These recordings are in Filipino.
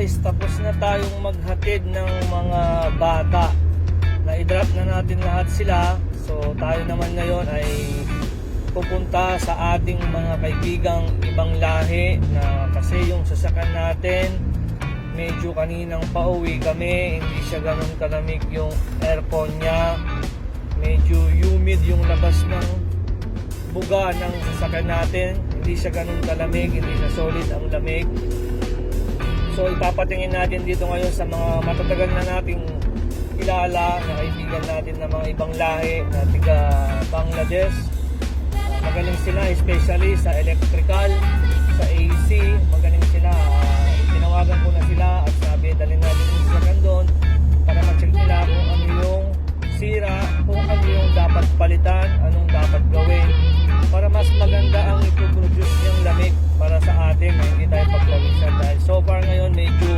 guys, tapos na tayong maghatid ng mga bata. Na-drop na natin lahat sila. So tayo naman ngayon ay pupunta sa ating mga kaibigang ibang lahi na kasi yung sasakyan natin medyo kaninang pauwi kami, hindi siya ganun kalamig yung aircon niya, medyo humid yung labas ng buga ng sasakyan natin, hindi siya ganun kalamig, hindi siya solid ang lamig. So ipapatingin natin dito ngayon sa mga matatagal na nating kilala na kaibigan natin na mga ibang lahi na tiga Bangladesh. Magaling sila, especially sa electrical, sa AC, magaling sila. Tinawagan ko na sila at sabi dalhin natin yung sasakyan doon para ma-check nila kung ano yung sira, kung ano yung dapat palitan, anong dapat gawin para mas maganda ang ipoproduce niyang lamig para sa atin na hindi tayo pagpawisan. Dahil so far ngayon medyo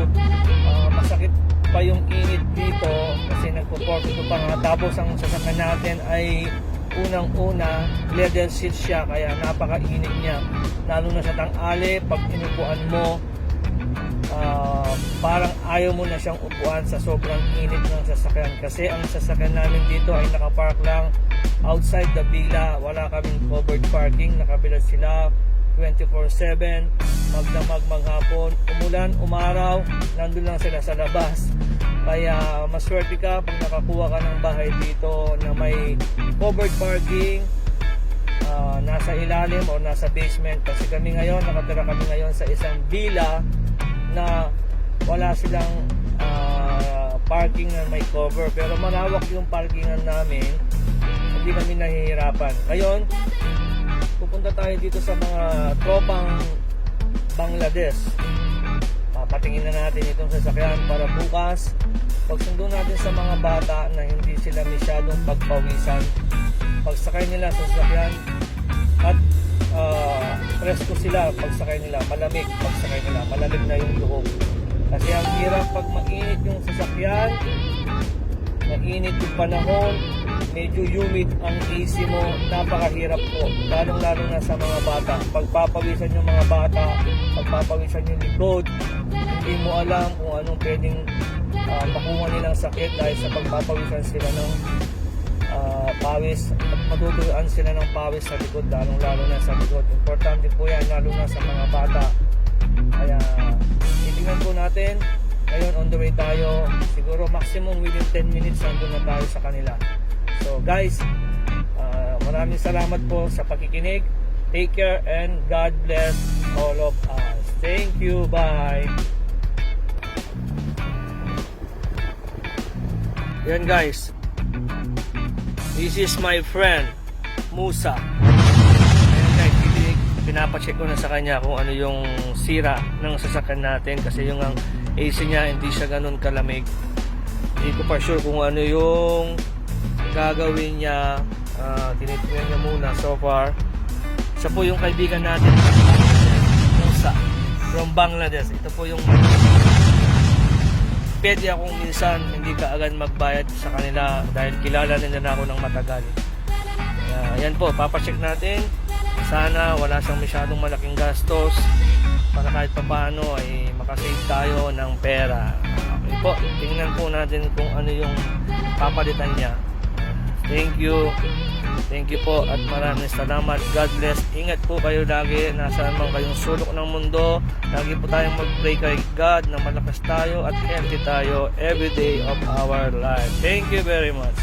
masakit pa yung init dito kasi nagpo-42 pa nga, tapos ang sasakyan natin ay unang-una leather seat siya kaya napakainit niya, lalo na sa tanghali pag inupuan mo parang ayaw mo na siyang upuan sa sobrang init ng sasakyan. Kasi ang sasakyan namin dito ay nakapark lang outside the villa, wala kaming covered parking, nakabilad sila 24/7, magdamag maghapon, umulan, umaraw, nandun lang sila sa labas. Kaya maswerte ka pag nakakuha ka ng bahay dito na may covered parking, nasa ilalim o nasa basement. Kasi kami ngayon, nakatira kami ngayon sa isang villa na wala silang parking na may cover, pero malawak yung parkingan namin, hindi kami nahihirapan. Ngayon pupunta tayo dito sa mga tropang Bangladesh. Papatingin na natin itong sasakyan para bukas pagsundo natin sa mga bata na hindi sila masyadong pagpawisan pagsakay nila sa sasakyan at presko sila pagsakay nila, malamig pagsakay nila, malamig na yung loob. Kasi ang hirap pag mainit yung sasakyan, mainit yung panahon, medyo humid ang AC mo, napakahirap po, lalong-lalo na sa mga bata. Pagpapawisan yung mga bata, pagpapawisan yung likod, hindi mo alam kung anong pwedeng makuha nilang sakit dahil sa pagpapawisan sila ng pawis at matutuyuan sila ng pawis sa likod, lalong-lalo na sa likod. Importante po yan, lalo na sa mga bata. Kaya titingnan po natin. Ngayon on the way tayo, siguro maximum within 10 minutes nandun na tayo sa kanila. So guys, maraming salamat po sa pakikinig. Take care and God bless all of us. Thank you, bye. Yan guys, this is my friend Musa. Ayan guys, pinapacheck ko na sa kanya kung ano yung sira ng sasakyan natin kasi yung ang AC niya hindi siya ganun kalamig. Hindi ko pa sure kung ano yung gagawin niya. Tinitingnan niya muna so far. Siya po yung kaibigan natin, Musa from Bangladesh. Ito po yung pwede akong minsan hindi ka agad magbayad sa kanila dahil kilala nila na ako ng matagal. Yan po, papacheck natin. Sana wala siyang masyadong malaking gastos para kahit papaano ay makasave tayo ng pera. Okay po, tingnan po natin kung ano yung papalitan niya. Thank you. Thank you po at maraming salamat. God bless. Ingat po kayo lagi. Nasaan man kayong sulok ng mundo. Lagi po tayong mag-pray kay God na malakas tayo at healthy tayo every day of our life. Thank you very much.